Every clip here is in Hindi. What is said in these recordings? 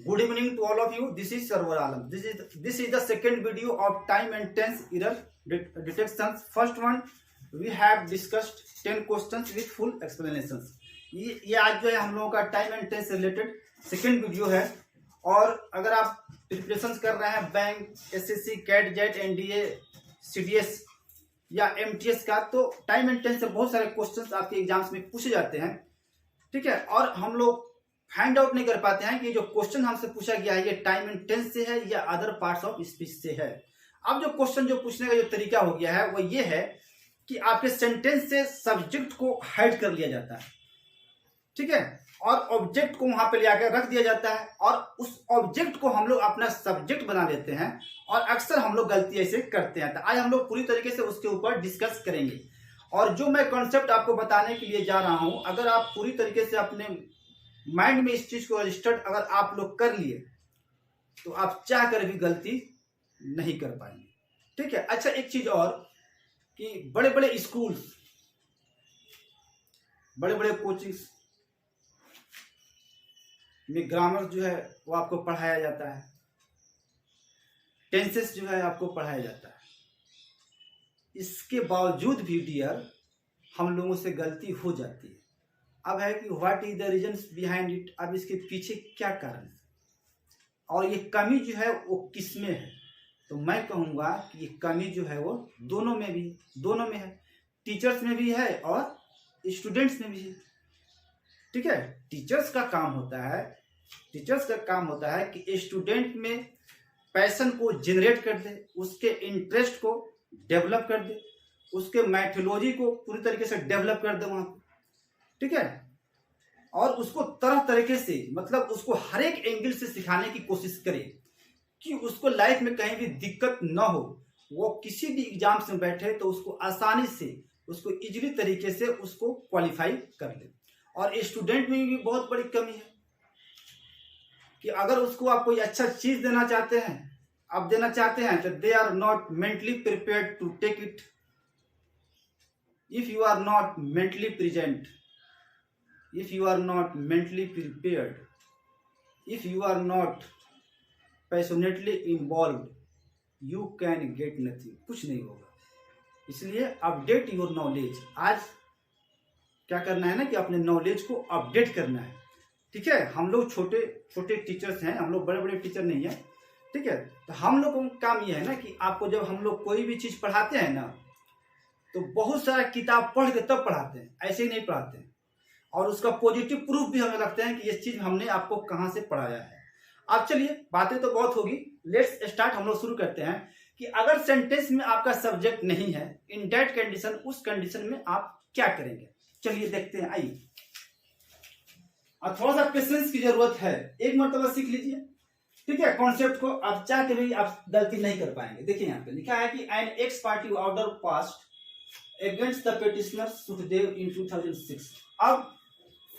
Good evening to all of you. This is Sarwar Alam. This is the second video of time and tense error detections. First one we have discussed 10 questions with full explanations. ये आज जो है हम लोगों का टाइम एंड टेंस से रिलेटेड सेकेंड वीडियो है। और अगर आप प्रिपरेशन कर रहे हैं bank, SSC, CAT, JET, NDA, CDS या एमटीएस का, तो टाइम एंड टेंस से बहुत सारे क्वेश्चंस आपके एग्जाम्स में पूछे जाते हैं, ठीक है। और हम लोग फाइंड आउट नहीं कर पाते हैं कि जो क्वेश्चन हमसे पूछा गया है ये टाइम एंड टेंस से है या अदर पार्ट्स ऑफ स्पीच से है। अब जो क्वेश्चन जो पूछने का जो तरीका हो गया है वो ये है कि आपके सेंटेंस से सब्जेक्ट को हाइड कर लिया जाता है, ठीक है, और ऑब्जेक्ट को वहां पे ले आकर रख दिया जाता है और उस ऑब्जेक्ट को हम लोग अपना सब्जेक्ट बना लेते हैं और अक्सर हम लोग गलती ऐसे करते हैं। तो आज हम लोग पूरी तरीके से उसके ऊपर डिस्कस करेंगे। और जो मैं कॉन्सेप्ट आपको बताने के लिए जा रहा हूं, अगर आप पूरी तरीके से अपने माइंड में इस चीज को रजिस्टर्ड अगर आप लोग कर लिए तो आप चाह कर भी गलती नहीं कर पाएंगे, ठीक है। अच्छा, एक चीज और कि बड़े बड़े स्कूल्स, बड़े बड़े कोचिंग्स में ग्रामर जो है वो आपको पढ़ाया जाता है, टेंसेस जो है आपको पढ़ाया जाता है। इसके बावजूद भी डियर हम लोगों से गलती हो जाती है। अब है कि what is the reasons behind it, अब इसके पीछे क्या कारण है और ये कमी जो है वो किस में है। तो मैं कहूँगा कि ये कमी जो है वो दोनों में है, टीचर्स में भी है और स्टूडेंट्स में भी है, ठीक है। टीचर्स का काम होता है कि स्टूडेंट में पैशन को जनरेट कर दे, उसके इंटरेस्ट को डेवलप कर दे, उसके मैथोलॉजी को पूरी तरीके से डेवलप कर दे वहां, ठीक है। और उसको तरह तरीके से, मतलब उसको हर एक एंगल से सिखाने की कोशिश करे कि उसको लाइफ में कहीं भी दिक्कत ना हो। वो किसी भी एग्जाम्स में बैठे तो उसको आसानी से, उसको इजीली तरीके से उसको क्वालिफाई कर ले। और स्टूडेंट में भी बहुत बड़ी कमी है कि अगर उसको आप कोई अच्छा चीज देना चाहते हैं तो they are not mentally prepared to take it. If you are not mentally present, if you are not mentally prepared, if you are not passionately involved, you can get nothing, कुछ नहीं होगा। इसलिए अपडेट योर नॉलेज। आज क्या करना है ना कि अपने नॉलेज को अपडेट करना है, ठीक है। हम लोग छोटे छोटे टीचर्स हैं, हम लोग बड़े बड़े टीचर नहीं है, ठीक है। तो हम लोग का काम ये है ना कि आपको जब हम लोग कोई भी चीज पढ़ाते हैं ना तो बहुत सारा किताब पढ़ के तब पढ़ाते हैं, ऐसे ही नहीं पढ़ाते हैं। और उसका पॉजिटिव प्रूफ भी हमें लगता है कि ये चीज हमने आपको कहां से पढ़ाया है। अब चलिए, बातें तो बहुत होगी, लेट्स स्टार्ट। हम लोग शुरू करते हैं कि अगर सेंटेंस में आपका सब्जेक्ट नहीं है, इन दैट कंडीशन, उस कंडीशन में आप क्या करेंगे। चलिए देखते हैं, आइए। और थोड़ा सा पेशेंस की जरूरत है, एक मरतबा सीख लीजिए, ठीक है। कॉन्सेप्ट को आप चाह के भी आप गलती नहीं कर पाएंगे। देखिए यहाँ पे लिखा है कि an ex parte order passed against the petitioner Sukhdev in 2006। अब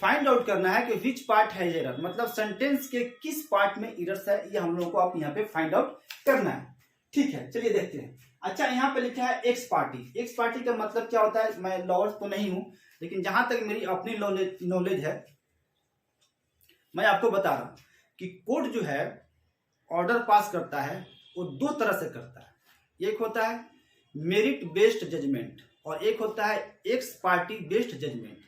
फाइंड आउट करना है कि विच पार्ट है एरर, मतलब सेंटेंस के किस पार्ट में एरर्स है, ये हम लोगों को आप यहाँ पे फाइंड आउट करना है, ठीक है। चलिए देखते हैं। अच्छा, यहाँ पे लिखा है एक्स पार्टी। एक्स पार्टी का मतलब क्या होता है, मैं लॉयर तो नहीं हूं, लेकिन जहां तक मेरी अपनी नॉलेज है मैं आपको बता रहा हूं कि कोर्ट जो है ऑर्डर पास करता है वो दो तरह से करता है। एक होता है मेरिट बेस्ड जजमेंट और एक होता है एक्स पार्टी बेस्ड जजमेंट।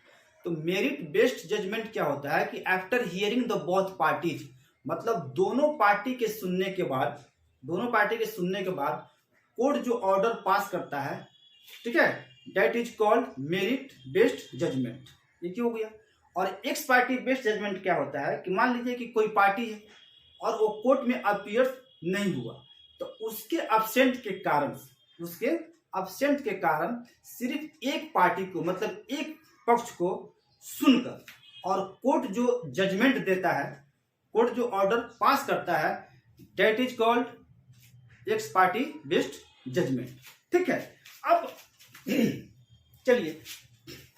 तो मेरिट बेस्ड जजमेंट क्या होता है कि after hearing the both parties, मतलब दोनों पार्टी के सुनने के बाद कोर्ट जो ऑर्डर पास करता है, ठीक है, that is called merit based judgment. ये क्यों हो गया। और एक्स पार्टी बेस्ड जजमेंट क्या होता है कि मान लीजिए कि कोई पार्टी है और वो कोर्ट में अपीयर नहीं हुआ, तो उसके अब्सेंट के कारण सिर्फ एक पार्टी को, मतलब एक पक्ष को सुनकर, और कोर्ट जो जजमेंट देता है, कोर्ट जो ऑर्डर पास करता है, that is called ex parte based judgment, ठीक है। अब चलिए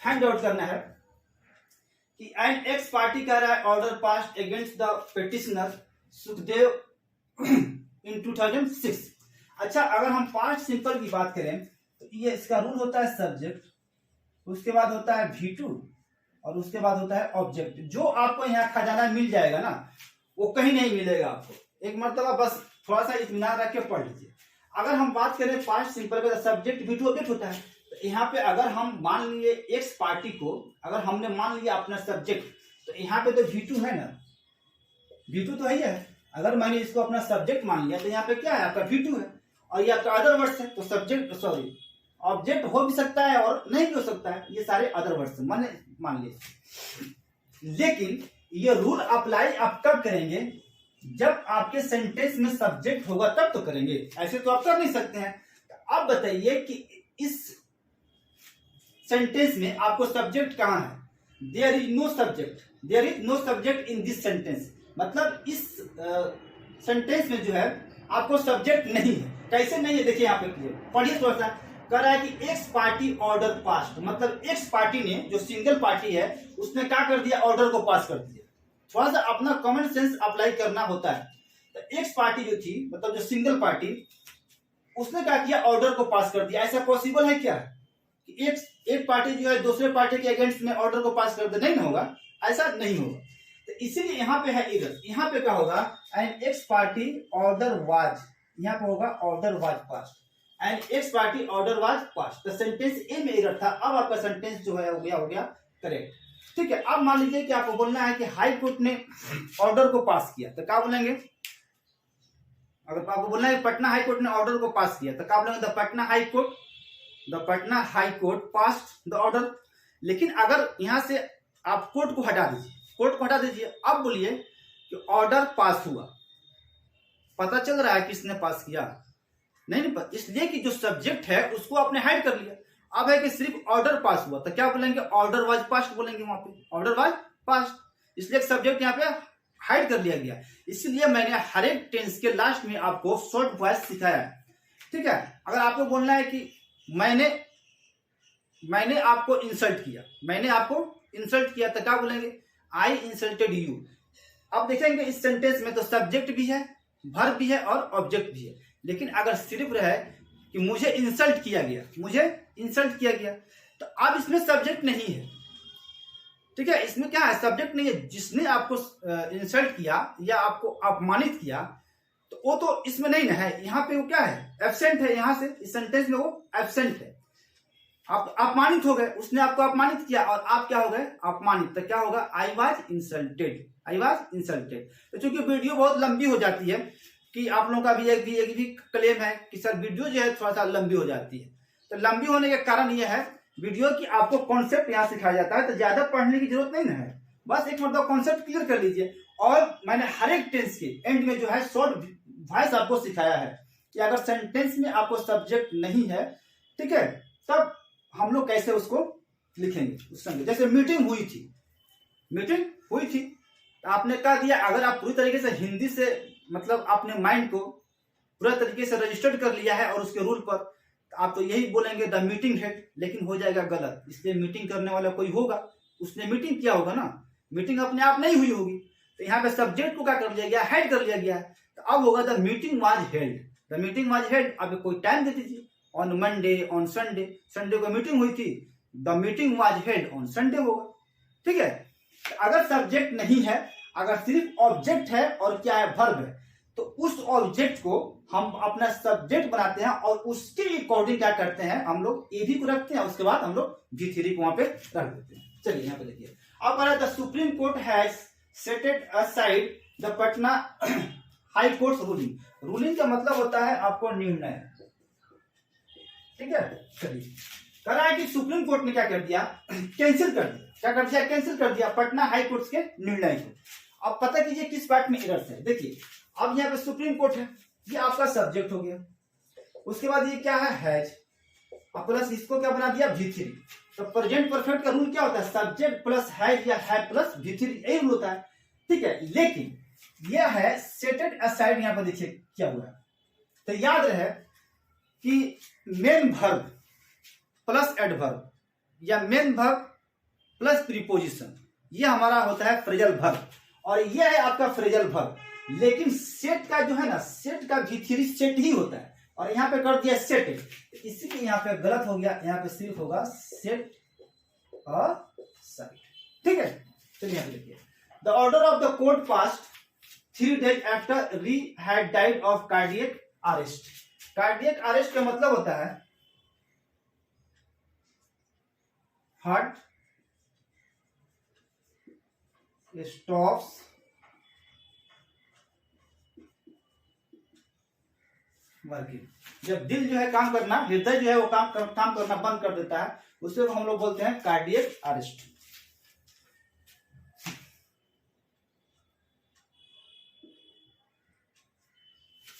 फाइंड आउट करना है कि एन एक्स पार्टी कह रहा है order pass against the petitioner Sukhdev in 2006। अच्छा, अगर हम पास्ट सिंपल की बात करें तो ये इसका रूल होता है सब्जेक्ट, उसके बाद होता है V2 और उसके बाद होता है ऑब्जेक्ट। जो आपको यहाँ खजाना मिल जाएगा ना, वो कहीं नहीं मिलेगा आपको। एक मरतबा बस थोड़ा सा इत्मीनान रख के पढ़ लीजिए। अगर हम बात करें पास्ट सिंपल का सब्जेक्ट V2 ऑब्जेक्ट होता है, तो यहाँ पे अगर हम मान लिए एक्स पार्टी को, अगर हमने मान लिया अपना सब्जेक्ट, तो यहाँ पे तो V2 है ना, V2 तो है। अगर मैंने इसको अपना सब्जेक्ट मान लिया तो यहाँ पे क्या है आपका V2 है, और ये आपका अदर वर्ड्स है। तो सब्जेक्ट सॉरी ऑब्जेक्ट हो भी सकता है और नहीं भी हो सकता है, ये सारे अदर वर्ड्स मान लिए। लेकिन ये रूल अप्लाई आप कब करेंगे, जब आपके सेंटेंस में सब्जेक्ट होगा तब तो करेंगे, ऐसे तो आप कर नहीं सकते हैं। तो आप बताइए कि इस सेंटेंस में आपको सब्जेक्ट कहां है? There is no subject, there is no subject in this sentence. मतलब इस सेंटेंस में जो है आपको सब्जेक्ट नहीं है। कैसे नहीं है देखिए यहाँ पे क्लियर पढ़िए थोड़ा सा। कह रहा है कि एक्स पार्टी ऑर्डर पास्ट, मतलब एक्स पार्टी ने, जो सिंगल पार्टी है, उसने क्या कर दिया, ऑर्डर को पास कर दिया। थोड़ा सा अपना कॉमन सेंस अप्लाई करना होता है। तो एक्स पार्टी जो थी, मतलब जो सिंगल पार्टी, उसने क्या किया, ऑर्डर को पास कर दिया। ऐसा पॉसिबल है क्या कि एक पार्टी जो है दूसरे पार्टी के अगेंस्ट में ऑर्डर को पास कर दे? नहीं होगा, ऐसा नहीं होगा। तो इसीलिए यहाँ पे है एरर। यहाँ पे क्या होगा, and x parte order was, यहाँ पे होगा order was past, and x parte order was past. तो सेंटेंस ए में एरर था, अब आपका सेंटेंस जो है हो गया करेक्ट। ठीक है, अब मान लीजिए कि आपको बोलना है कि हाई कोर्ट ने ऑर्डर को पास किया, तो क्या बोलेंगे? अगर आपको बोलना है पटना हाई कोर्ट ने ऑर्डर को पास किया, तो क्या बोलेंगे? The Patna high court passed the order. लेकिन अगर यहां से आप कोर्ट को हटा दीजिए, अब बोलिए कि ऑर्डर पास हुआ, पता चल रहा है किसने पास किया? नहीं, इसलिए कि जो सब्जेक्ट है उसको आपने हाइड कर लिया। अब है कि सिर्फ ऑर्डर पास हुआ, तो क्या बोलेंगे? ऑर्डर वाज पास्ट बोलेंगे। वहां पे ऑर्डर वाज पास्ट, इसलिए सब्जेक्ट यहाँ पे हाइड कर लिया गया। इसलिए मैंने हर एक टेंस के लास्ट में आपको शॉर्ट वॉइस सिखाया है। ठीक है, अगर आपको बोलना है कि मैंने आपको इंसल्ट किया, तो क्या बोलेंगे? आई इंसल्टेड यू। अब देखेंगे इस सेंटेंस में तो सब्जेक्ट भी है, वर्ब भी है और ऑब्जेक्ट भी है। लेकिन अगर सिर्फ रहे कि मुझे इंसल्ट किया गया, तो अब इसमें सब्जेक्ट नहीं है। ठीक है, इसमें क्या है, सब्जेक्ट नहीं है। जिसने आपको इंसल्ट किया या आपको अपमानित किया, तो वो तो इसमें नहीं ना है। यहाँ पे वो क्या है, एब्सेंट है। यहाँ से इस सेंटेंस में वो एब्सेंट है। आप अपमानित हो गए, उसने आपको अपमानित किया और आप क्या हो गए, अपमानित। तो क्या होगा, आई वॉज इंसल्टेड। तो चूंकि वीडियो बहुत लंबी हो जाती है, कि आप लोगों का भी एक भी क्लेम है कि सर वीडियो जो है थोड़ा सा लंबी हो जाती है। तो लंबी होने का कारण यह है वीडियो की आपको कॉन्सेप्ट यहाँ सिखाया जाता है, तो ज्यादा पढ़ने की जरूरत नहीं ना है। बस एक मतलब कॉन्सेप्ट क्लियर कर लीजिए। और मैंने हर एक टेंस के एंड में जो है शॉर्ट वॉइस आपको सिखाया है कि अगर सेंटेंस में आपको सब्जेक्ट नहीं है, ठीक है, तब हम लोग कैसे उसको लिखेंगे उस समय। जैसे मीटिंग हुई थी, तो आपने कहा दिया। अगर आप पूरी तरीके से हिंदी से मतलब आपने माइंड को पूरा तरीके से रजिस्टर्ड कर लिया है और उसके रूल पर, तो आप तो यही बोलेंगे द मीटिंग हेड, लेकिन हो जाएगा गलत। इसलिए मीटिंग करने वाला कोई होगा, उसने मीटिंग किया होगा ना, मीटिंग अपने आप नहीं हुई होगी। तो यहाँ पे सब्जेक्ट को क्या कर लिया गया, हेड कर लिया गया। तो अब होगा द मीटिंग वाज हेल्ड। अब कोई टाइम दे दीजिए, ऑन मंडे, ऑन संडे को मीटिंग हुई थी, the meeting was held on Sunday होगा। ठीक है, अगर सब्जेक्ट नहीं है, अगर सिर्फ ऑब्जेक्ट है और क्या है, वर्ब है, तो उस ऑब्जेक्ट को हम अपना सब्जेक्ट बनाते हैं और उसके अकॉर्डिंग क्या करते हैं, हम लोग ए भी को रखते हैं, उसके बाद हम लोग V3 को वहां पे रख देते हैं। चलिए यहाँ पे देखिए, अब the supreme court has settled aside the Patna high court ruling का मतलब होता है आपको निर्णय। ठीक है, चलिए, कह रहा है कि सुप्रीम कोर्ट ने क्या कर दिया, कैंसिल कर दिया पटना हाई कोर्ट के निर्णय को। अब पता कीजिए किस पार्ट में एरर है। देखिए, अब यहाँ पे सुप्रीम कोर्ट है, ये आपका सब्जेक्ट हो गया। उसके बाद ये क्या है, हैज, और प्लस इसको क्या बना दिया, V3। तो प्रेजेंट परफेक्ट का रूल क्या होता है, सब्जेक्ट प्लस हैज या हैव प्लस V3, यही रूल होता है। ठीक है, लेकिन यह है सेटेड असाइड। यहाँ पर देखिए क्या हुआ है, तो याद रहे कि मेन वर्ब प्लस एडवर्ब या मेन वर्ब प्लस प्रीपोजिशन, ये हमारा होता है फ्रेजल वर्ब, और ये है आपका फ्रेजल वर्ब। लेकिन सेट का जो है ना, सेट का V3 सेट ही होता है, और यहाँ पे कर दिया सेट, इसीलिए यहाँ पे गलत हो गया। यहाँ पे सिर्फ होगा सेट और साइड। ठीक है, चलिए यहाँ पे देखिए, the order of the court passed 3 days after he had died of cardiac arrest. Cardiac arrest का मतलब होता है हार्ट स्टॉप्स वर्किंग। जब दिल जो है काम करना, हृदय जो है वो काम करना बंद कर देता है, उसे हम लोग बोलते हैं कार्डियक अरेस्ट।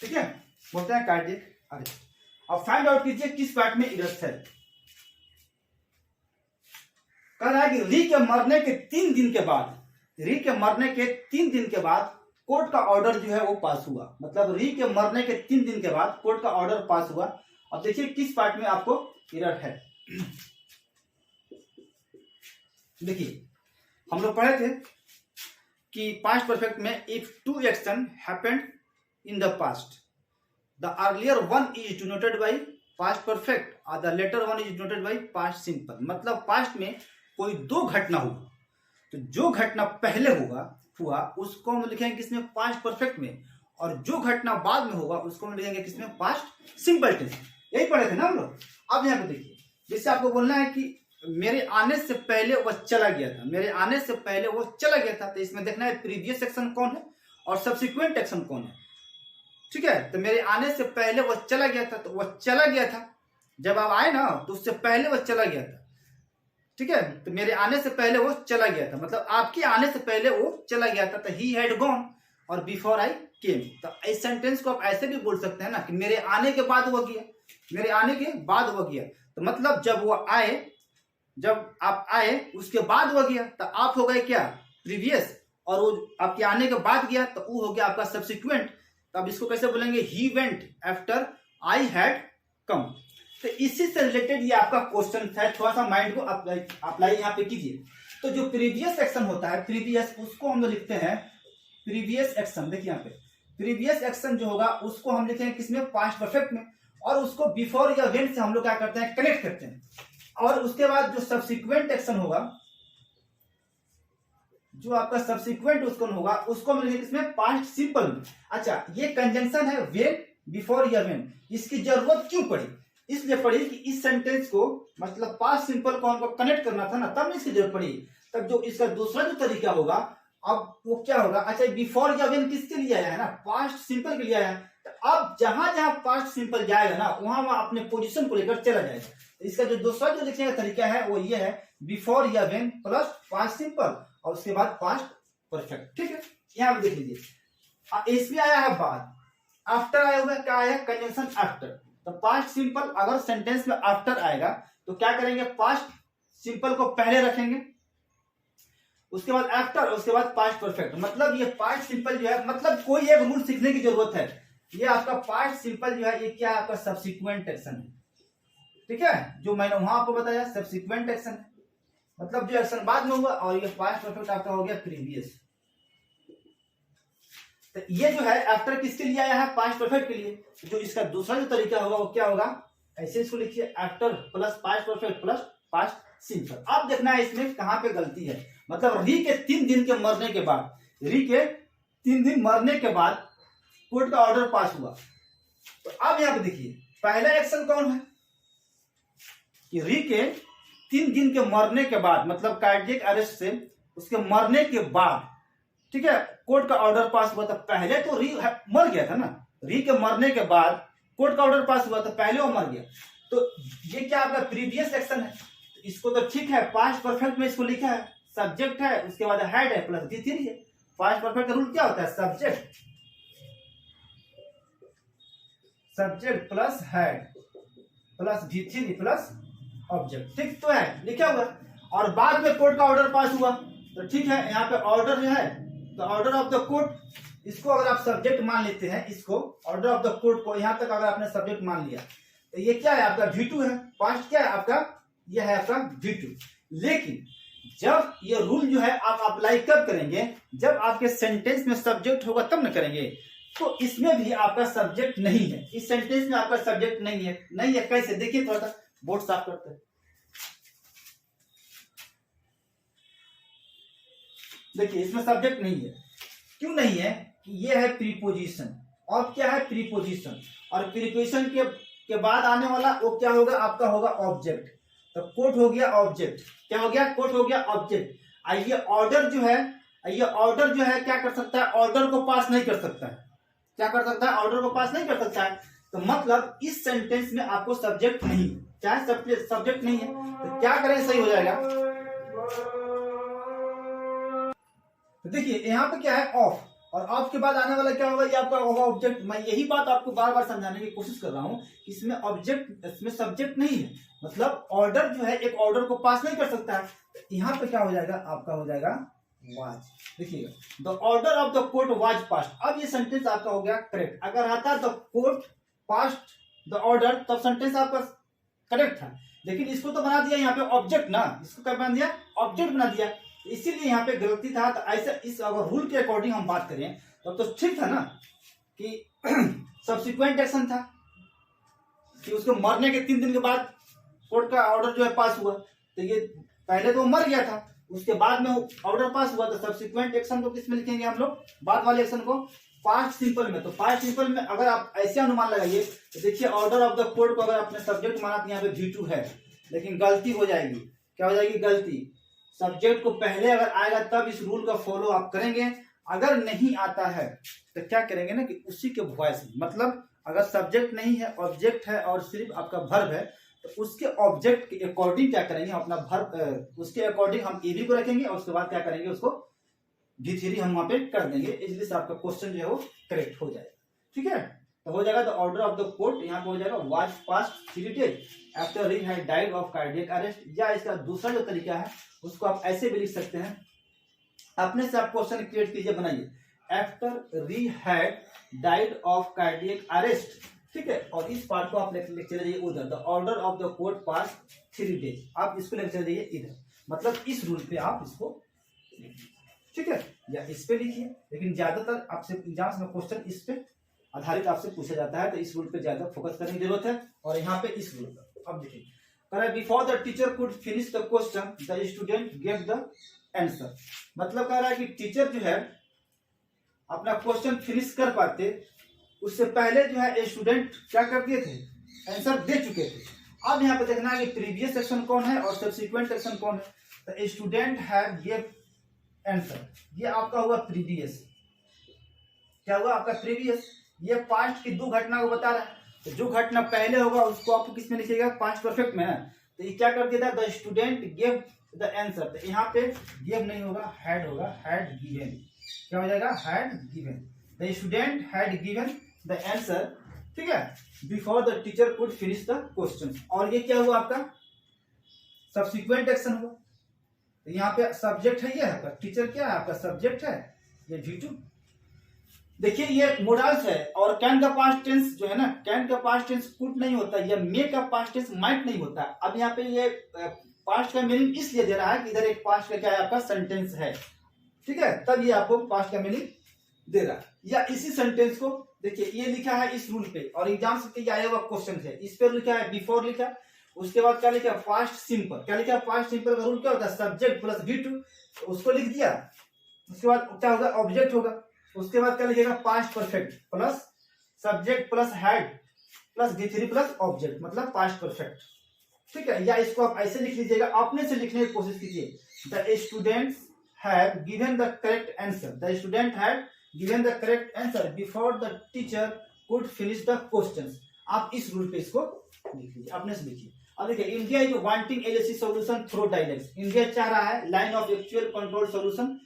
ठीक है, बोलते हैं कार्डियक अरेस्ट। अब फाइंड आउट कीजिए किस पार्ट में इरस है। कह रहा है कि री के मरने के 3 दिन के बाद, री के मरने के 3 दिन के बाद कोर्ट का ऑर्डर जो है वो पास हुआ। मतलब री के मरने के 3 दिन के बाद कोर्ट का ऑर्डर पास हुआ। अब देखिए किस पार्ट में आपको एरर है। देखिए हम लोग पढ़े थे कि पास्ट परफेक्ट में if 2 action happened in the past, the earlier one is denoted by past perfect और the latter one is denoted by past simple. मतलब पास्ट में कोई 2 घटना हुआ तो जो घटना पहले हुआ उसको हम लिखेंगे किसमें, पास्ट परफेक्ट में, और जो घटना बाद में होगा उसको हम लिखेंगे किसमें, पास्ट सिंपल टेंस। यही पढ़े थे ना हम लोग। अब यहाँ पे देखिए, जैसे आपको बोलना है कि मेरे आने से पहले वह चला गया था, मेरे आने से पहले वो चला गया था, तो इसमें देखना है प्रीवियस एक्शन कौन है और सब्सिक्वेंट एक्शन कौन है। ठीक है, तो मेरे आने से पहले वह चला गया था, तो वह चला गया था जब आप आए ना, तो उससे पहले वह चला गया था। ठीक है, तो मेरे आने से पहले वो चला गया था, मतलब आपके आने से पहले वो चला गया था, तो ही हैड गॉन और बिफोर आई केम। तो इस सेंटेंस को आप ऐसे भी बोल सकते हैं ना कि मेरे आने के बाद वो गया, मेरे आने के बाद वो गया। तो मतलब जब वो आए, जब आप आए उसके बाद वो गया, तो आप हो गए क्या, प्रीवियस, और वो आपके आने के बाद गया तो वो हो गया आपका सब्सिक्वेंट। तो अब इसको कैसे बोलेंगे, he went after I had come. तो इसी से रिलेटेड ये आपका क्वेश्चन है, थोड़ा सा माइंड को अप्लाई यहाँ पे कीजिए। तो जो प्रीवियस एक्शन होता है, प्रीवियस, उसको हम लोग लिखते हैं प्रीवियस एक्शन। देखिए यहाँ पे प्रीवियस एक्शन जो होगा उसको हम लिखेंगे किसमें, पास्ट परफेक्ट में, और उसको बिफोर या व्हेन से हम लोग क्या करते हैं, कनेक्ट करते हैं। और उसके बाद जो सब्सिक्वेंट एक्शन होगा, जो आपका सब्सिक्वेंट उसको होगा, उसको हम लिखेंगे किसमें, पास्ट सिंपल में। अच्छा, ये कंजंक्शन है व्हेन, बिफोर या व्हेन, इसकी जरूरत क्यों पड़ी, इसलिए पड़ी कि इस सेंटेंस को, मतलब पास्ट सिंपल को हमको कनेक्ट करना था ना, तब इसकी जरूरत पड़ी। तब जो इसका दूसरा जो तरीका होगा, अब वो क्या होगा, अच्छा बिफोर या व्हेन किसके लिए आया है ना, पास्ट सिंपल के लिए आया है। तो अब जहां जहां पास्ट सिंपल जाएगा ना, वहां वहां अपने पोजीशन को लेकर चला जाएगा। तो इसका जो दूसरा जो लिखने का तरीका है वो ये है, बिफोर या व्हेन प्लस पास्ट सिंपल और उसके बाद पास्ट परफेक्ट। ठीक है, यहां पर देख लीजिए, इसमें आया है बाद, आफ्टर आया हुआ है, क्या आया, कंजंक्शन आफ्टर। तो पास्ट सिंपल अगर सेंटेंस में आफ्टर आएगा तो क्या करेंगे, पास्ट सिंपल को पहले रखेंगे, उसके बाद आफ्टर, उसके बाद पास्ट परफेक्ट। मतलब ये पास्ट सिंपल जो है, मतलब कोई एक रूल सीखने की जरूरत है। ये आपका पास्ट सिंपल जो है, ये क्या है, आपका सब्सिक्वेंट एक्शन है। ठीक है, जो मैंने वहां आपको बताया सब्सिक्वेंट एक्शन है, मतलब जो एक्शन बाद में हुआ, और ये पास्ट परफेक्ट आपका हो गया प्रीवियस। तो ये जो है आफ्टर किसके लिए आया है, पास्ट परफेक्ट के लिए। जो इसका दूसरा जो तरीका होगा वो क्या होगा, ऐसे इसको लिखिए, after plus past perfect plus past simple. अब देखना है इसमें कहां पे गलती है। मतलब री के 3 दिन के मरने के बाद, री के 3 दिन मरने के बाद कोर्ट का ऑर्डर पास हुआ। तो अब यहां पे देखिए पहला एक्शन कौन है कि री के 3 दिन के मरने के बाद, मतलब कार्डियक अरेस्ट से उसके मरने के बाद, ठीक है, कोर्ट का ऑर्डर पास हुआ। था पहले तो री मर गया था ना, री के मरने के बाद कोर्ट का ऑर्डर पास हुआ, तो पहले वो मर गया। तो ये क्या आपका प्रीवियस एक्शन है, तो इसको तो ठीक है, पास्ट परफेक्ट में इसको लिखा है, सब्जेक्ट है, उसके बाद हेड है प्लस V3 है। पास्ट परफेक्ट का रूल क्या होता है, subject plus head plus V3 plus object. ठीक तो है, लिखा हुआ। और बाद में कोर्ट का ऑर्डर पास हुआ, तो ठीक है, यहाँ पे ऑर्डर जो है, तो ऑर्डर ऑफ द कोर्ट, इसको अगर आप सब्जेक्ट मान लेते हैं, इसको ऑर्डर ऑफ द कोर्ट को यहां तक अगर आपने सब्जेक्ट मान लिया, तो ये क्या है आपका V2 है, पास्ट क्या है आपका, ये है आपका V2। लेकिन जब ये रूल जो है आप अप्लाई कब करेंगे, जब आपके सेंटेंस में सब्जेक्ट होगा तब न करेंगे। तो इसमें भी आपका सब्जेक्ट नहीं है, इस सेंटेंस में आपका सब्जेक्ट नहीं है। नहीं है कैसे, देखिए थोड़ा सा बोर्ड साफ करते हैं। देखिए इसमें सब्जेक्ट नहीं है, क्यों नहीं है, कि ये है प्रीपोजिशन, ऑफ क्या है प्रीपोजिशन, और प्रीपोजिशन के बाद आने वाला वो क्या होगा आपका होगा ऑब्जेक्ट। तो कोट हो गया ऑब्जेक्ट, क्या हो गया कोट हो गया ऑब्जेक्ट। ये ऑर्डर जो है, ये ऑर्डर जो है क्या कर सकता है, ऑर्डर को पास नहीं कर सकता है। क्या कर सकता है, ऑर्डर को पास नहीं कर सकता है। तो मतलब इस सेंटेंस में आपको सब्जेक्ट नहीं, चाहे सब्जेक्ट नहीं है तो क्या करें सही हो जाएगा। तो देखिए यहाँ पे क्या है ऑफ, और ऑफ के बाद आने वाला क्या होगा, ये आपका होगा ऑब्जेक्ट। मैं यही बात आपको बार बार समझाने की कोशिश कर रहा हूं, इसमें ऑब्जेक्ट, इसमें सब्जेक्ट नहीं है, मतलब ऑर्डर जो है एक ऑर्डर को पास नहीं कर सकता है। तो यहाँ पे क्या हो जाएगा आपका हो जाएगा वाज। देखिएगा the order of the court was past. अब ये सेंटेंस आपका हो गया करेक्ट। अगर आता the court past the order तब सेंटेंस आपका करेक्ट था, लेकिन इसको तो बना दिया यहाँ पे ऑब्जेक्ट ना, इसको क्या बना दिया ऑब्जेक्ट बना दिया, इसीलिए यहाँ पे गलती था। तो ऐसा इस अगर रूल के अकॉर्डिंग हम बात करें तब तो ठीक था ना कि सब्सिक्वेंट एक्शन था कि उसको मरने के 3 दिन के बाद कोर्ट का ऑर्डर जो है पास हुआ। तो ये पहले तो वो मर गया था, उसके बाद में ऑर्डर पास हुआ। तो सब्सिक्वेंट एक्शन को किस में लिखेंगे हम लोग, बाद वाले एक्शन को पास्ट सिंपल में। तो पास्ट सिंपल में अगर आप ऐसे अनुमान लगाइए तो देखिए ऑर्डर ऑफ द कोर्ट को अगर आपने सब्जेक्ट माना तो यहाँ पे V2 है, लेकिन गलती हो जाएगी। क्या हो जाएगी गलती, सब्जेक्ट को पहले अगर आएगा तब इस रूल का फॉलो आप करेंगे। अगर नहीं आता है तो क्या करेंगे ना कि उसी के वॉइस, मतलब अगर सब्जेक्ट नहीं है ऑब्जेक्ट है और सिर्फ आपका वर्ब है तो उसके ऑब्जेक्ट के अकॉर्डिंग क्या करेंगे अपना वर्ब, उसके अकॉर्डिंग हम एबी को रखेंगे और उसके बाद क्या करेंगे उसको V3 हम वहां पे कर देंगे, इसलिए आपका क्वेश्चन जो है वो करेक्ट हो जाएगा। ठीक है, तो हो जाएगा the order of the court, यहाँ पे हो जाएगा was past 3 days after he had died of cardiac arrest. या इसका दूसरा जो तरीका है उसको आप ऐसे भी लिख सकते हैं, अपने से आप क्वेश्चन क्रिएट कीजिए, बनाइए after he had died of cardiac arrest. ठीक है, और इस पार्ट को आप लिख चले जाइए उधर, the order of the court pass 3 days, आप इसको लिख चले जाइए इधर, मतलब इस रूल पे आप इसको लिखिए। ठीक है, या इस पे लिखिए, लेकिन ज्यादातर आपसे एग्जाम्स में क्वेश्चन इस पे आधारित आपसे पूछा जाता है, तो इस रूल पे ज्यादा फोकस करने की जरूरत है। और यहाँ पे इस रूल पर अब देखिए, before the teacher could finish the question the student gave the answer. मतलब कह रहा है कि टीचर जो है अपना क्वेश्चन फिनिश कर पाते उससे पहले जो है स्टूडेंट क्या कर दिए थे, आंसर दे चुके थे। अब यहाँ पे देखना है कि प्रीवियस सेक्शन कौन है और सब्सिक्वेंट सेक्शन कौन है। तो स्टूडेंट हैव गिव आंसर, ये आपका हुआ प्रीवियस। क्या हुआ आपका प्रीवियस, ये पास्ट की 2 घटना को बता रहा है। तो जो घटना पहले होगा उसको आपको किस में लिखिएगा, पास्ट परफेक्ट में है। तो ये क्या कर दिया था, the student give the answer. तो यहाँ पे गिव नहीं होगा, हैड होगा, हैड गिवन। क्या हो जाएगा, had given. The student had given the answer. ठीक है, before the teacher could finish the question. और ये क्या हुआ आपका सब्सिक्वेंट एक्शन हुआ। तो यहाँ पे सब्जेक्ट है, ये आपका टीचर क्या है आपका सब्जेक्ट है, ये V2। देखिए ये मोडाल्स है, और कैन का पास्ट टेंस जो है ना, कैन का पास्ट टेंस कुड नहीं होता, या मे का पास्ट टेंस माइट नहीं होता। अब यहाँ पे ये पास्ट का मीनिंग इसलिए दे रहा है कि इधर एक पास्ट का क्या है आपका सेंटेंस है। ठीक है, तब ये आपको पास्ट का मीनिंग दे रहा है। या इसी सेंटेंस को देखिए, ये लिखा है इस रूल पे, और एग्जाम से आया हुआ क्वेश्चन है, इस पे लिखा है बिफोर लिखा, उसके बाद क्या लिखा पास्ट सिंपल। क्या लिखा पास्ट सिंपल का रूल क्या होता है, सब्जेक्ट प्लस V2, तो उसको लिख दिया। उसके बाद क्या होगा, ऑब्जेक्ट होगा। उसके बाद क्या लिखेगा, past perfect plus subject plus had plus V3 plus object, मतलब पास्ट परफेक्ट। ठीक है, या इसको आप ऐसे लिख लीजिएगा, अपने से लिखने की कोशिश कीजिए, the students have given the correct answer, the student have given the correct answer before the teacher could finish the questions. आप इस रूल पे इसको लिख लीजिए, अपने से लिखिए। अब देखिए, India is wanting LAC solution through dialect. India चाह रहा है line of actual control solution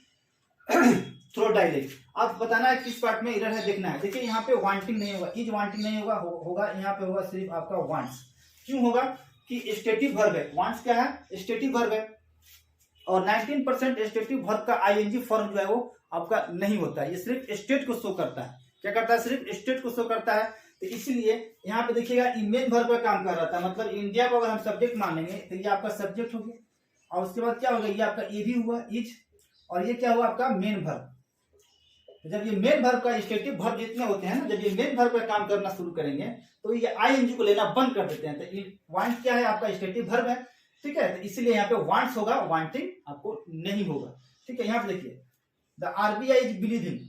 through dialect. अब बताना है किस पार्ट में एरर है, देखना है। देखिए यहाँ पे वांटिंग नहीं होगा, इज वांटिंग नहीं होगा, होगा यहाँ पे होगा सिर्फ आपका वांट्स। क्यों होगा कि स्टेटिव वर्ब है, वांट्स क्या है स्टेटिव वर्ब है, और 19% स्टेटिव वर्ब का ING फॉर्म जो है वो आपका नहीं होता है, ये सिर्फ स्टेट को शो करता है। क्या करता है, सिर्फ स्टेट को शो करता है। तो इसलिए यहाँ पे देखिएगा मेन वर्ब का काम कर रहा था, मतलब इंडिया को अगर हम सब्जेक्ट मानेंगे तो ये आपका सब्जेक्ट हो गया, और उसके बाद क्या होगा, ये आपका ए भी हुआ इज, और ये क्या हुआ आपका मेन वर्ब। तो जब ये मेन वर्ब का स्टेटिव वर्ब जितने होते हैं ना, जब ये मेन वर्ब का काम करना शुरू करेंगे तो ये ING को लेना बंद कर देते हैं। तो वांट क्या है आपका स्टेटिव वर्ब है। ठीक है, तो इसीलिए यहाँ पे वांट्स होगा, वांटिंग आपको नहीं होगा। ठीक है, यहाँ पे देखिए the RBI is believing,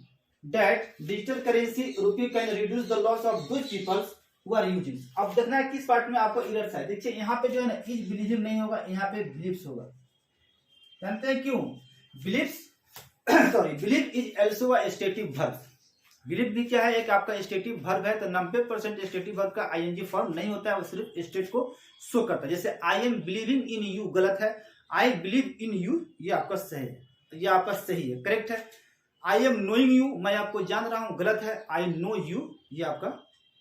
that digital currency rupee can reduce the loss of those people who are using। अब देखना है किस पार्ट में आपको एरर्स है। देखिए यहाँ पे जो है ना इज बिलीव नहीं होगा, यहाँ पे बिलीव्स होगा। जानते हैं क्यों? Believes sorry believe is also a stative verb. Believe भी क्या है? एक आपका स्टेटिव वर्ब है। तो 90% स्टेटिव वर्ब का आईएनजी फॉर्म नहीं होता है, वो सिर्फ स्टेट को शो करता है। जैसे I M believing in you गलत है, आई बिलीव इन यू ये आपका सही है, ये आपका सही है, करेक्ट है। आई एम नोइंग यू मैं आपको जान रहा हूं गलत है, आई नो यू ये आपका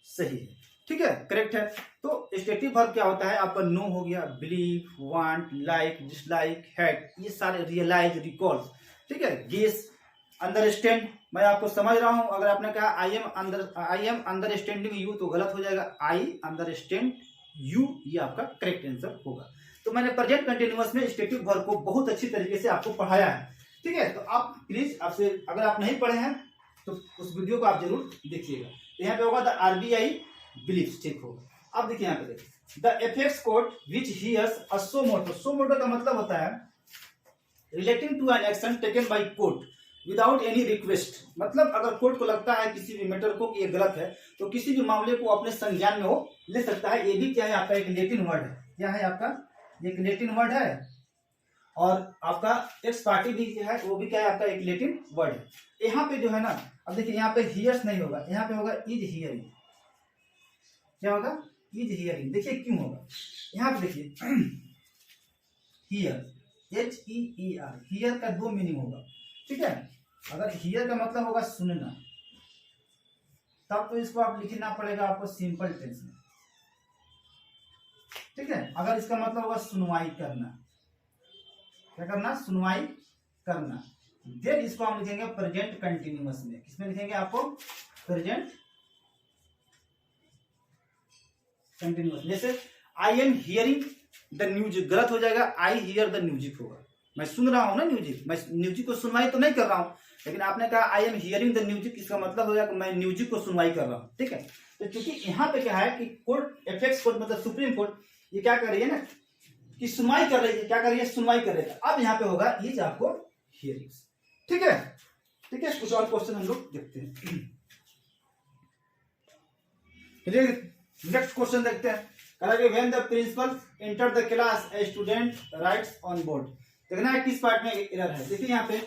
सही है, ठीक है, करेक्ट है। तो स्टेटिव वर्ब क्या होता है? आपका नो हो गया, believe, want, like, dislike, hate, ये सारे रियलाइज, रिकॉल, ठीक है, गेस, अंडरस्टैंड मैं आपको समझ रहा हूं। अगर आपने कहा आई एम अंडरस्टैंडिंग यू तो गलत हो जाएगा, आई अंडरस्टैंड यू ये आपका करेक्ट आंसर होगा। तो मैंने प्रेजेंट कंटिन्यूअस में स्टेटिव वर्ब को बहुत अच्छी तरीके से आपको पढ़ाया है, ठीक है। तो आप प्लीज आपसे अगर आप नहीं पढ़े हैं तो उस वीडियो को आप जरूर देखिएगा। तो यहाँ पे होगा द आरबीआई बिलीव्स, ठीक होगा। अब देखिए यहाँ पे देखिए the effects court which hears a suo motu. Suo motu का मतलब होता है relating to an action taken by court without any request. मतलब अगर कोर्ट को लगता है किसी भी मैटर को कि ये गलत है तो किसी भी मामले को अपने संज्ञान में वो ले सकता है। ये भी क्या है? आपका एक लैटिन वर्ड है। क्या है आपका? एक लैटिन वर्ड है। और आपका एक्स पार्टी भी जो है वो भी क्या है? आपका एक लैटिन वर्ड है। यहाँ पे जो है ना, अब देखिए यहाँ पे हियर्स नहीं होगा, यहाँ पे होगा इज हियरिंग। क्या होगा? Is hearing. देखिए क्यों होगा? यहाँ पे देखिए हियर, HEER, हियर का दो मीनिंग होगा, ठीक है। अगर हियर का मतलब होगा सुनना, तब तो इसको आप लिखना पड़ेगा आपको सिंपल टेंस में, ठीक है। अगर इसका मतलब होगा सुनवाई करना, क्या करना? सुनवाई करना, देन इसको हम लिखेंगे प्रेजेंट कंटिन्यूअस में। किसमें लिखेंगे आपको? Present continuous. जैसे I am hearing the music गलत हो जाएगा, आई हियर द म्यूजिक होगा। मैं सुन रहा हूं ना म्यूजिक, मैं म्यूजिक को सुनवाई तो नहीं कर रहा हूं, लेकिन आपने कहा आई एम हियरिंग द म्यूजिक, इसका मतलब होगा कि मैं म्यूजिक को सुनवाई कर रहा हूं, ठीक है। तो क्योंकि यहाँ पे क्या है कि कोर्ट, एपेक्स कोर्ट मतलब सुप्रीम कोर्ट, ये क्या कर रही है ना कि सुनवाई कर रही है। क्या कर रही है? सुनवाई कर रही है। अब यहाँ पे होगा इज आपको हियरिंग्स, ठीक है, ठीक है। कुछ और क्वेश्चन हम लोग देखते हैं। नेक्स्ट क्वेश्चन देखते हैं। When the principal enter the class a student writes on board. देखना है किस पार्ट में एरर है। देखिए यहाँ पे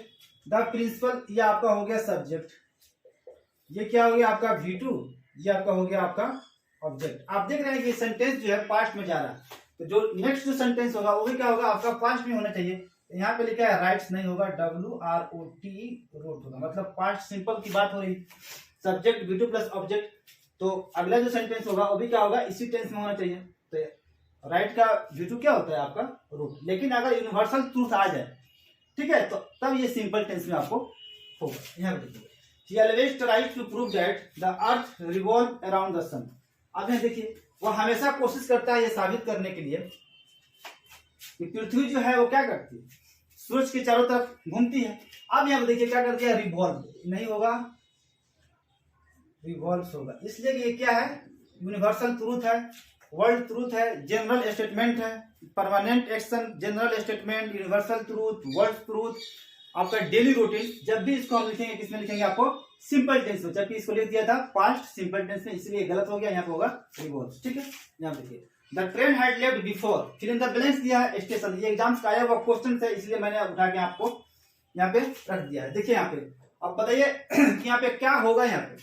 द प्रिंसिपल, ये आपका हो गया सब्जेक्ट, ये क्या हो गया आपका V2, ये आपका हो गया आपका ऑब्जेक्ट। आप देख रहे हैं कि सेंटेंस जो है पास्ट में जा रहा है, तो जो नेक्स्ट जो सेंटेंस होगा वो भी क्या होगा? आपका पास्ट में होना चाहिए। तो यहाँ पे लिखा है राइट्स नहीं होगा, WROTE रोट होगा, मतलब पास्ट सिंपल की बात हो रही। सब्जेक्ट V2 प्लस ऑब्जेक्ट, तो अगला जो सेंटेंस होगा वो भी क्या होगा? इसी टेंस में होना चाहिए। तो राइट का V2 क्या होता है? आपका रूट। लेकिन अगर यूनिवर्सल ट्रूथ आ जाए, ठीक है, तो तब ये सिंपल टेंस में आपको होगा। यहाँ पे देखिए He always tries to prove that the earth revolves around the sun। अब यहाँ देखिए वो हमेशा कोशिश करता है ये साबित करने के लिए कि पृथ्वी जो है वो क्या करती है? सूरज के चारों तरफ घूमती है। अब यहाँ पे देखिए क्या करती है? रिवॉल्व नहीं होगा, रिवॉल्व होगा। इसलिए ये क्या है? यूनिवर्सल ट्रूथ है, वर्ल्ड ट्रूथ है, जनरल स्टेटमेंट है, permanent action, general statement, universal truth, world truth, आपका डेली रूटीन। जब भी इसको हम लिखेंगे किसमें लिखेंगे? आपको सिंपल टेंस में, जबकि इसको लिख दिया था पास्ट सिंपल टेंस में, इसलिए गलत हो गया। यहाँ पे होगा रिवॉल्व, ठीक है। यहाँ देखिए the train had left before, फिर इन द बैलेंस दिया है स्टेशन। ये एग्जाम्स का आया हुआ क्वेश्चन है, इसलिए मैंने उठा के आपको यहाँ पे रख दिया है। देखिए यहाँ पे अब बताइए कि यहाँ पे क्या होगा? यहाँ पे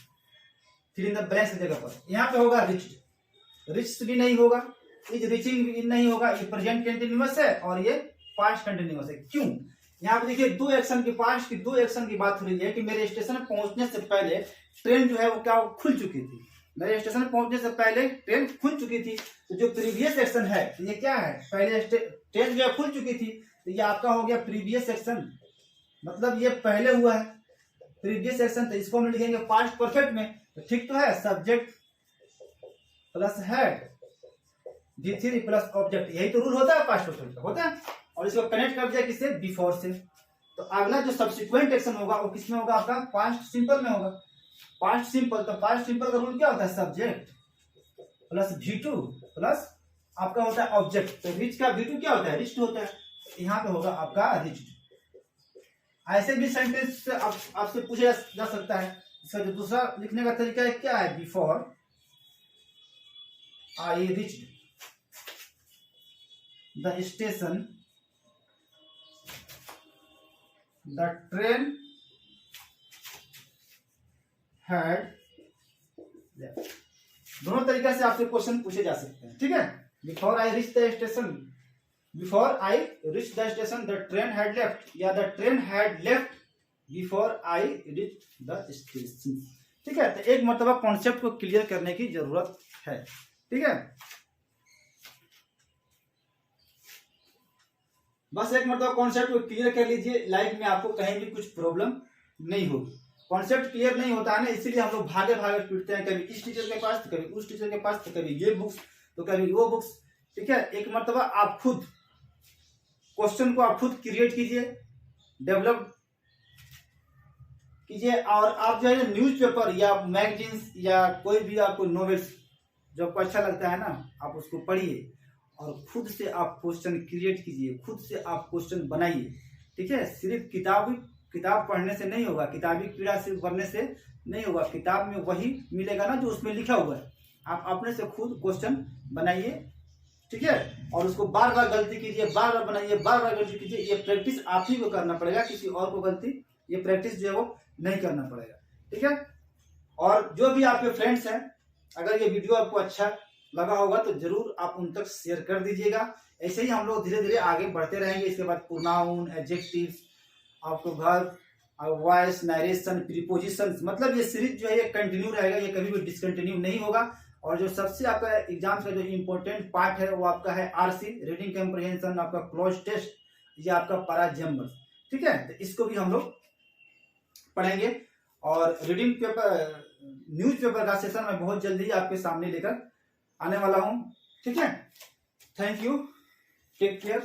फिर इन द बैलेंस जगह पर यहाँ पे होगा रिच्ड, रिच्ड भी नहीं होगा, इज रिचिंग भी नहीं होगा। ये प्रेजेंट कंटिन्यूअस है और ये पास्ट कंटिन्यूअस है। क्यों? यहाँ पे देखिए दो एक्शन की, पास्ट की दो एक्शन की बात हो रही है कि मेरे स्टेशन पहुंचने से पहले ट्रेन जो है वो क्या खुल चुकी थी। मेरे स्टेशन पहुंचने से पहले ट्रेन खुल चुकी थी। तो जो प्रीवियस एक्शन है ये क्या है? पहले ट्रेन जो है खुल चुकी थी, तो ये आपका हो गया प्रीवियस एक्शन, मतलब ये पहले हुआ है प्रीवियस एक्शन। तो इसको हम लिखेंगे पास्ट परफेक्ट में। तो ठीक तो है, subject plus head V3 plus object, यही तो रूल होता है पास्ट परफेक्ट का, होता है। और इसको कनेक्ट कर दिया किससे? बिफोर से। तो अगला जो सब्सिक्वेंट एक्शन होगा वो किसमें होगा? आपका पास्ट सिंपल में होगा। पास्ट सिंपल, तो पास्ट सिंपल का रूल क्या होता है? सब्जेक्ट प्लस V2 प्लस आपका होता है ऑब्जेक्ट। तो रिच का V2 क्या होता है? रिच्ड होता है। यहाँ पे होगा आपका रिच्ड। ऐसे भी सेंटेंस आपसे पूछा जा सकता है। इसका जो दूसरा लिखने का तरीका है क्या है, before I reach the station the train had left. दोनों तरीके से आपसे क्वेश्चन पूछे जा सकते हैं, ठीक है। Before I reach the station, before I reach the station the train had left, या the train had left before I reach the station, ठीक है। तो एक मरतबा कॉन्सेप्ट को क्लियर करने की जरूरत है, ठीक है। बस एक मरतबा कॉन्सेप्ट को क्लियर कर लीजिए, लाइफ में आपको कहीं भी कुछ प्रॉब्लम नहीं होगी। कॉन्सेप्ट क्लियर नहीं होता है ना, इसीलिए हम लोग भागे भागे पीटते हैं, कभी इस टीचर के पास तो कभी उस टीचर के पास, तो कभी ये बुक्स तो कभी वो बुक्स, ठीक है। एक मरतबा आप खुद क्वेश्चन को आप खुद क्रिएट कीजिए, डेवलप कीजिए, और आप जो है न्यूज़पेपर या मैगजीन्स या कोई भी आपको नॉवेल्स जो आपको अच्छा लगता है ना, आप उसको पढ़िए और खुद से आप क्वेश्चन क्रिएट कीजिए, खुद से आप क्वेश्चन बनाइए, ठीक है। सिर्फ किताब पढ़ने से नहीं होगा, किताबी कीड़ा सिर्फ पढ़ने से नहीं होगा। किताब में वही मिलेगा ना जो उसमें लिखा हुआ है। आप अपने से खुद क्वेश्चन बनाइए, ठीक है, और उसको बार बार गलती कीजिए, बार बार बनाइए, बार बार गलती कीजिए। ये प्रैक्टिस आप ही को करना पड़ेगा, किसी और को गलती ये प्रैक्टिस जो है वो नहीं करना पड़ेगा, ठीक है। और जो भी आपके फ्रेंड्स हैं, अगर ये वीडियो आपको अच्छा लगा होगा तो जरूर आप उन तक शेयर कर दीजिएगा। ऐसे ही हम लोग धीरे धीरे आगे बढ़ते रहेंगे। इसके बाद प्रोनाउन, एडजेक्टिव्स, आपको वर्ब, वॉइस, नरेशन, प्रीपोजिशंस, मतलब ये सीरीज जो है ये कंटिन्यू रहेगा, ये कभी भी डिसकंटिन्यू नहीं होगा। और जो सबसे आपका एग्जाम का जो इम्पोर्टेंट पार्ट है वो आपका है आरसी, रीडिंग कम्प्रिहेंशन, आपका क्लोज टेस्ट, ये आपका पैराजम्बर्स, ठीक है। तो इसको भी हम लोग पढ़ेंगे। और रीडिंग पेपर, न्यूज़पेपर का सेशन मैं बहुत जल्दी आपके सामने लेकर आने वाला हूं, ठीक है। Thank you, take care.